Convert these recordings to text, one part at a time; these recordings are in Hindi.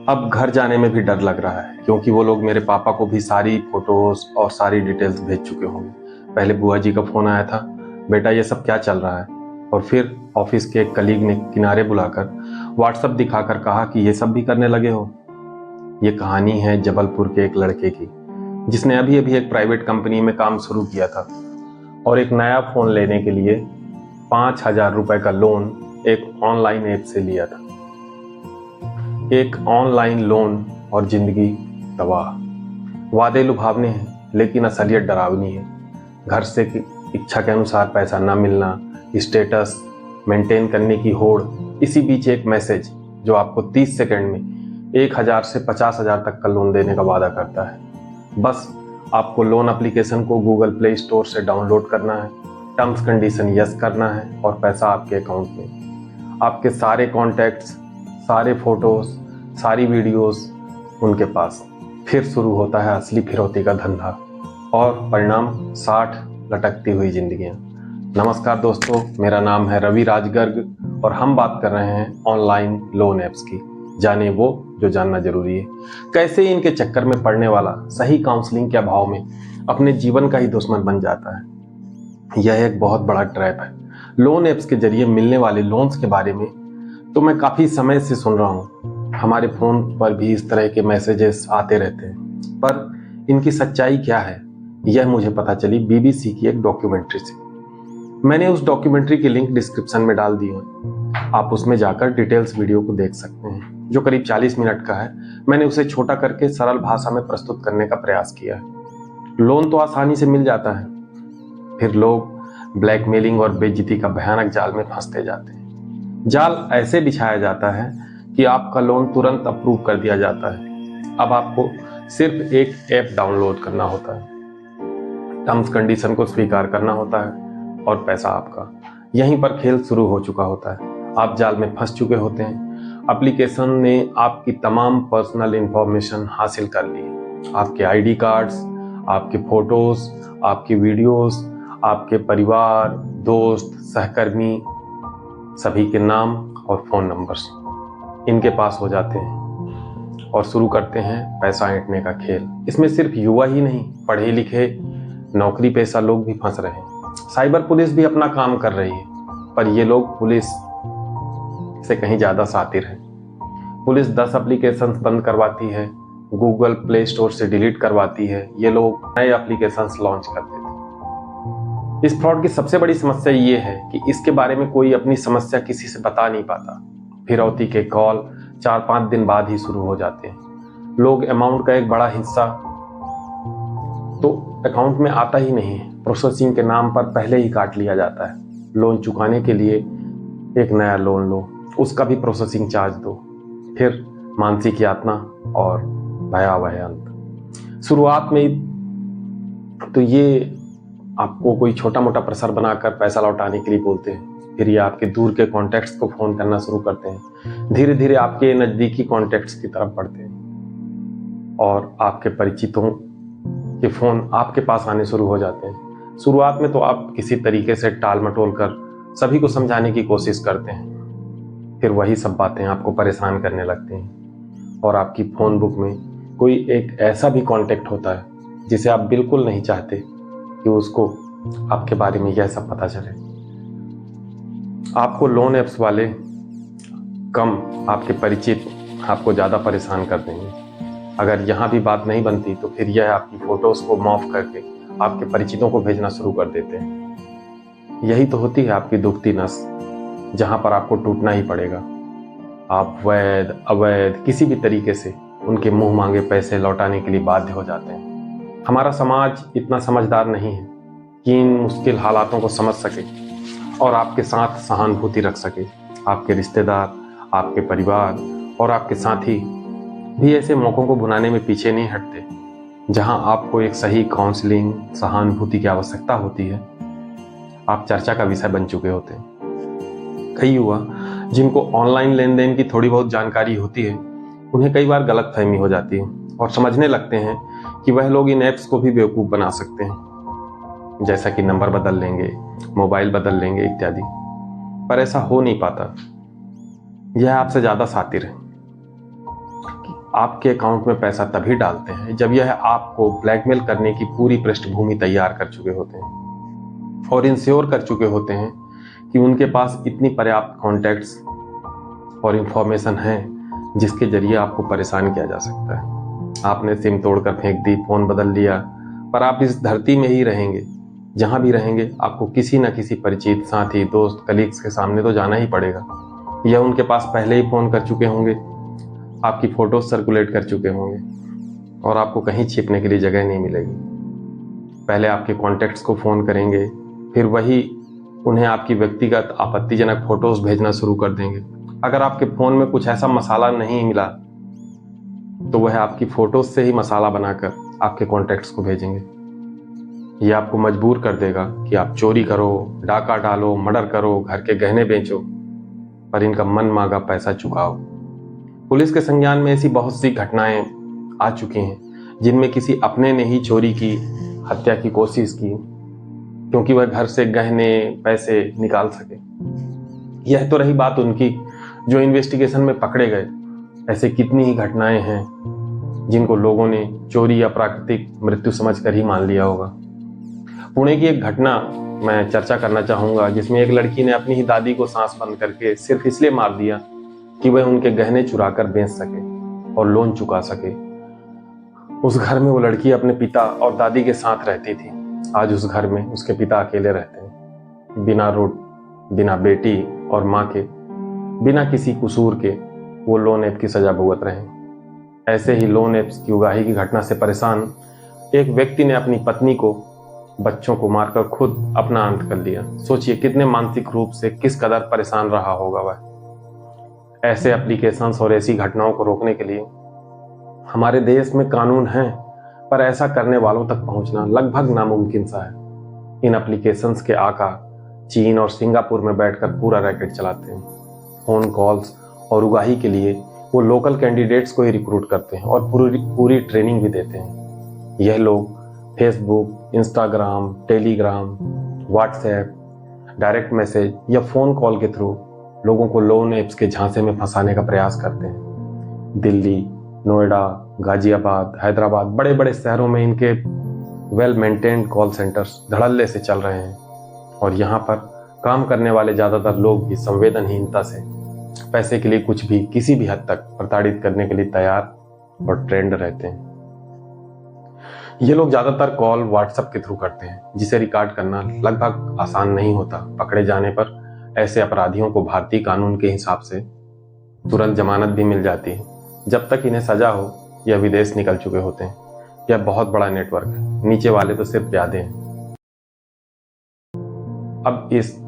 अब घर जाने में भी डर लग रहा है क्योंकि वो लोग मेरे पापा को भी सारी फोटोज और सारी डिटेल्स भेज चुके होंगे। पहले बुआ जी का फ़ोन आया था, बेटा ये सब क्या चल रहा है। और फिर ऑफिस के एक कलीग ने किनारे बुलाकर व्हाट्सएप दिखाकर कहा कि ये सब भी करने लगे हो। ये कहानी है जबलपुर के एक लड़के की जिसने अभी अभी एक प्राइवेट कंपनी में काम शुरू किया था और एक नया फ़ोन लेने के लिए 5,000 रुपए का लोन एक ऑनलाइन ऐप से लिया था। एक ऑनलाइन लोन और जिंदगी तबाह। वादे लुभावने हैं लेकिन असलियत डरावनी है। घर से की इच्छा के अनुसार पैसा न मिलना, स्टेटस मेंटेन करने की होड़, इसी बीच एक मैसेज जो आपको 30 सेकंड में 1,000 से 50,000 तक का लोन देने का वादा करता है। बस आपको लोन एप्लीकेशन को गूगल प्ले स्टोर से डाउनलोड करना है, टर्म्स कंडीशन यस करना है और पैसा आपके अकाउंट में। आपके सारे कॉन्टैक्ट्स, सारे फोटोज, सारी वीडियोस उनके पास। फिर शुरू होता है असली फिरौती का धंधा और परिणाम 60 लटकती हुई जिंदगियां। नमस्कार दोस्तों, मेरा नाम है रवि राजगर्ग और हम बात कर रहे हैं ऑनलाइन लोन ऐप्स की। जाने वो जो जानना जरूरी है। कैसे इनके चक्कर में पड़ने वाला सही काउंसलिंग के अभाव में अपने जीवन का ही दुश्मन बन जाता है। यह एक बहुत बड़ा ट्रैप है। लोन ऐप्स के जरिए मिलने वाले लोन्स के बारे में तो मैं काफी समय से सुन रहा हूँ। हमारे फोन पर भी इस तरह के मैसेजेस आते रहते हैं, पर इनकी सच्चाई क्या है यह मुझे पता चली बीबीसी की एक डॉक्यूमेंट्री से। मैंने उस डॉक्यूमेंट्री की लिंक डिस्क्रिप्शन में डाल दी है। आप उसमें जाकर डिटेल्स वीडियो को देख सकते हैं जो करीब 40 मिनट का है। मैंने उसे छोटा करके सरल भाषा में प्रस्तुत करने का प्रयास किया है। लोन तो आसानी से मिल जाता है, फिर लोग ब्लैकमेलिंग और बेइज्जती का भयानक जाल में फंसते जाते हैं। जाल ऐसे बिछाया जाता है कि आपका लोन तुरंत अप्रूव कर दिया जाता है। अब आपको सिर्फ एक ऐप डाउनलोड करना होता है, टर्म्स कंडीशन को स्वीकार करना होता है और पैसा आपका। यहीं पर खेल शुरू हो चुका होता है। आप जाल में फंस चुके होते हैं। एप्लीकेशन ने आपकी तमाम पर्सनल इंफॉर्मेशन हासिल कर ली है। आपके आईडी कार्ड्स, आपके फोटोज, आपकी वीडियोस, आपके परिवार, दोस्त, सहकर्मी, सभी के नाम और फोन नंबर्स इनके पास हो जाते हैं और शुरू करते हैं पैसा ऐंठने का खेल। इसमें सिर्फ युवा ही नहीं, पढ़े लिखे नौकरी पेशा लोग भी फंस रहे हैं। साइबर पुलिस भी अपना काम कर रही है, पर ये लोग पुलिस से कहीं ज्यादा शातिर है। पुलिस 10 एप्लीकेशंस बंद करवाती है, गूगल प्ले स्टोर से डिलीट करवाती है, ये लोग नए एप्लीकेशंस लॉन्च कर देते हैं। इस फ्रॉड की सबसे बड़ी समस्या ये है कि इसके बारे में कोई अपनी समस्या किसी से बता नहीं पाता। फिरौती के कॉल 4-5 दिन बाद ही शुरू हो जाते हैं। लोग अमाउंट का एक बड़ा हिस्सा तो अकाउंट में आता ही नहीं है, प्रोसेसिंग के नाम पर पहले ही काट लिया जाता है। लोन चुकाने के लिए एक नया लोन लो, उसका भी प्रोसेसिंग चार्ज दो, फिर मानसिक यातना और भयावह अंत। शुरुआत में तो ये आपको कोई छोटा मोटा प्रेशर बनाकर पैसा लौटाने के लिए बोलते हैं, फिर ये आपके दूर के कॉन्टैक्ट्स को फोन करना शुरू करते हैं। धीरे धीरे आपके नजदीकी कॉन्टैक्ट्स की तरफ बढ़ते हैं और आपके परिचितों के फोन आपके पास आने शुरू हो जाते हैं। शुरुआत में तो आप किसी तरीके से टाल मटोल कर सभी को समझाने की कोशिश करते हैं, फिर वही सब बातें आपको परेशान करने लगती हैं और आपकी फोन बुक में कोई एक ऐसा भी कॉन्टैक्ट होता है जिसे आप बिल्कुल नहीं चाहते कि उसको आपके बारे में यह सब पता चले। आपको लोन ऐप्स वाले कम, आपके परिचित आपको ज़्यादा परेशान कर देंगे। अगर यहाँ भी बात नहीं बनती तो फिर यह आपकी फोटोज को मॉर्फ करके आपके परिचितों को भेजना शुरू कर देते हैं। यही तो होती है आपकी दुखती नस, जहाँ पर आपको टूटना ही पड़ेगा। आप वैध अवैध किसी भी तरीके से उनके मुंह मांगे पैसे लौटाने के लिए बाध्य हो जाते हैं। हमारा समाज इतना समझदार नहीं है कि इन मुश्किल हालातों को समझ सके और आपके साथ सहानुभूति रख सके। आपके रिश्तेदार, आपके परिवार और आपके साथी भी ऐसे मौकों को भुनाने में पीछे नहीं हटते। जहां आपको एक सही काउंसलिंग, सहानुभूति की आवश्यकता होती है, आप चर्चा का विषय बन चुके होते हैं। कई युवा जिनको ऑनलाइन लेन देन की थोड़ी बहुत जानकारी होती है, उन्हें कई बार गलतफहमी हो जाती है और समझने लगते हैं कि वह लोग इन ऐप्स को भी बेवकूफ़ बना सकते हैं, जैसा कि नंबर बदल लेंगे, मोबाइल बदल लेंगे इत्यादि। पर ऐसा हो नहीं पाता। यह आपसे ज़्यादा शातिर है। आपके अकाउंट में पैसा तभी डालते हैं जब यह आपको ब्लैकमेल करने की पूरी पृष्ठभूमि तैयार कर चुके होते हैं और इंश्योर कर चुके होते हैं कि उनके पास इतनी पर्याप्त कॉन्टैक्ट्स और इंफॉर्मेशन है जिसके जरिए आपको परेशान किया जा सकता है। आपने सिम तोड़कर फेंक दी, फोन बदल लिया, पर आप इस धरती में ही रहेंगे। जहां भी रहेंगे आपको किसी न किसी परिचित, साथी, दोस्त, कलीग्स के सामने तो जाना ही पड़ेगा। यह उनके पास पहले ही फोन कर चुके होंगे, आपकी फोटोज सर्कुलेट कर चुके होंगे और आपको कहीं छिपने के लिए जगह नहीं मिलेगी। पहले आपके कॉन्टैक्ट्स को फ़ोन करेंगे, फिर वही उन्हें आपकी व्यक्तिगत आपत्तिजनक फोटोज भेजना शुरू कर देंगे। अगर आपके फ़ोन में कुछ ऐसा मसाला नहीं मिला तो वह आपकी फ़ोटोज से ही मसाला बनाकर आपके कॉन्टैक्ट्स को भेजेंगे। यह आपको मजबूर कर देगा कि आप चोरी करो, डाका डालो, मर्डर करो, घर के गहने बेचो, पर इनका मन मांगा पैसा चुकाओ। पुलिस के संज्ञान में ऐसी बहुत सी घटनाएं आ चुकी हैं जिनमें किसी अपने ने ही चोरी की, हत्या की कोशिश की, क्योंकि वह घर से गहने पैसे निकाल सके। यह तो रही बात उनकी जो इन्वेस्टिगेशन में पकड़े गए। ऐसे कितनी ही घटनाएं हैं जिनको लोगों ने चोरी या प्राकृतिक मृत्यु समझकर ही मान लिया होगा। पुणे की एक घटना मैं चर्चा करना चाहूंगा जिसमें एक लड़की ने अपनी ही दादी को सांस बंद करके सिर्फ इसलिए मार दिया कि वह उनके गहने चुराकर बेच सके और लोन चुका सके। उस घर में वो लड़की अपने पिता और दादी के साथ रहती थी। आज उस घर में उसके पिता अकेले रहते हैं, बिना रोट, बिना बेटी और माँ के, बिना किसी कसूर के वो लोन ऐप की सजा भुगत रहे हैं। ऐसे ही लोन ऐप्स की उगाही की घटना से परेशान एक व्यक्ति ने अपनी पत्नी को, बच्चों को मारकर खुद अपना अंत कर लिया। सोचिए कितने मानसिक रूप से किस कदर परेशान रहा होगा वह। ऐसे एप्लीकेशंस और ऐसी घटनाओं को रोकने के लिए हमारे देश में कानून हैं, पर ऐसा करने वालों तक पहुंचना लगभग नामुमकिन सा है। इन एप्लीकेशंस के आका चीन और सिंगापुर में बैठकर पूरा रैकेट चलाते हैं। फोन कॉल्स और उगाही के लिए वो लोकल कैंडिडेट्स को ही रिक्रूट करते हैं और पूरी ट्रेनिंग भी देते हैं। यह लोग Facebook, Instagram, Telegram, WhatsApp, direct message या फ़ोन कॉल के थ्रू लोगों को लोन ऐप्स के झांसे में फंसाने का प्रयास करते हैं। दिल्ली, नोएडा, गाजियाबाद, हैदराबाद, बड़े बड़े शहरों में इनके वेल मेंटेन्ड कॉल सेंटर्स धड़ल्ले से चल रहे हैं और यहाँ पर काम करने वाले ज़्यादातर लोग भी संवेदनहीनता से पैसे के लिए कुछ भी, किसी भी हद तक प्रताड़ित करने के लिए तैयार और ट्रेंड रहते हैं। ये लोग ज़्यादातर कॉल व्हाट्सएप के थ्रू करते हैं, जिसे रिकॉर्ड करना लगभग आसान नहीं होता। पकड़े जाने पर ऐसे अपराधियों को भारतीय कानून के हिसाब से तुरंत जमानत भी मिल जाती है। जब तक इन्हें सजा हो यह विदेश निकल चुके होते हैं। यह बहुत बड़ा नेटवर्क है, नीचे वाले तो सिर्फ प्यादे हैं। अब इस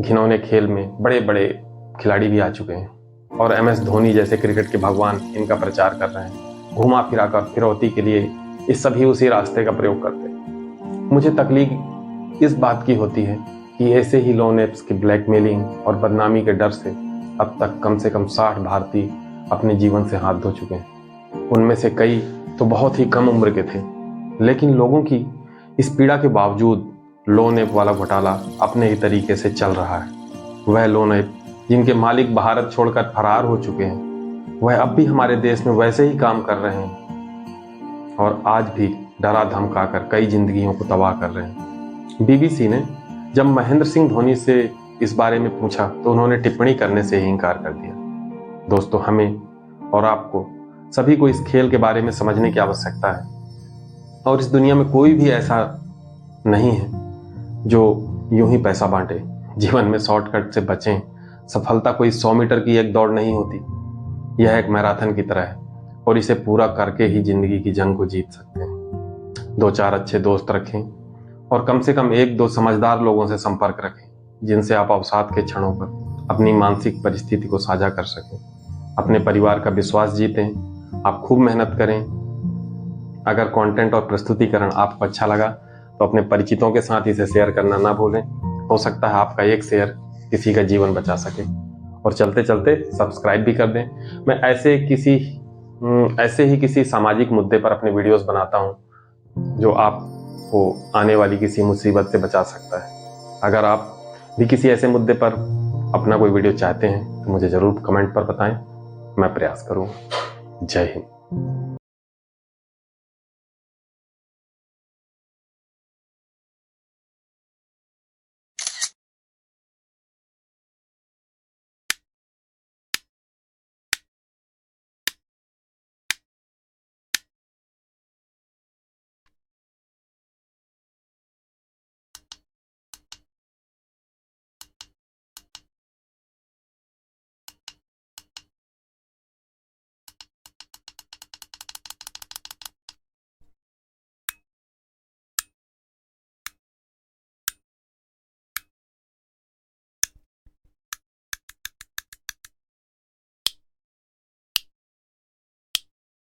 घिनौने खेल में बड़े बड़े खिलाड़ी भी आ चुके हैं और MS धोनी जैसे क्रिकेट के भगवान इनका प्रचार कर रहे हैं। घुमा फिरा कर फिरौती के लिए इस सभी उसी रास्ते का प्रयोग करते हैं। मुझे तकलीफ इस बात की होती है कि ऐसे ही लोन ऐप्स की ब्लैकमेलिंग और बदनामी के डर से अब तक कम से कम 60 भारतीय अपने जीवन से हाथ धो चुके हैं। उनमें से कई तो बहुत ही कम उम्र के थे, लेकिन लोगों की इस पीड़ा के बावजूद लोन ऐप वाला घोटाला अपने ही तरीके से चल रहा है। वह लोन ऐप जिनके मालिक भारत छोड़कर फरार हो चुके हैं, वह अब भी हमारे देश में वैसे ही काम कर रहे हैं और आज भी डरा धमकाकर कई जिंदगियों को तबाह कर रहे हैं। BBC ने जब महेंद्र सिंह धोनी से इस बारे में पूछा तो उन्होंने टिप्पणी करने से ही इनकार कर दिया। दोस्तों, हमें और आपको सभी को इस खेल के बारे में समझने की आवश्यकता है और इस दुनिया में कोई भी ऐसा नहीं है जो यूं ही पैसा बांटे। जीवन में शॉर्टकट से बचें। सफलता कोई 100 मीटर की एक दौड़ नहीं होती, यह एक मैराथन की तरह है और इसे पूरा करके ही जिंदगी की जंग को जीत सकते हैं। 2-4 अच्छे दोस्त रखें और कम से कम 1-2 समझदार लोगों से संपर्क रखें जिनसे आप अवसाद के क्षणों पर अपनी मानसिक परिस्थिति को साझा कर सकें। अपने परिवार का विश्वास जीतें। आप खूब मेहनत करें। अगर कंटेंट और प्रस्तुतिकरण आपको अच्छा लगा तो अपने परिचितों के साथ इसे शेयर करना ना भूलें। हो सकता है आपका एक शेयर किसी का जीवन बचा सके। और चलते चलते सब्सक्राइब भी कर दें। मैं ऐसे ही किसी सामाजिक मुद्दे पर अपने वीडियोस बनाता हूं जो आपको आने वाली किसी मुसीबत से बचा सकता है। अगर आप भी किसी ऐसे मुद्दे पर अपना कोई वीडियो चाहते हैं तो मुझे ज़रूर कमेंट पर बताएं, मैं प्रयास करूँगा। जय हिंद।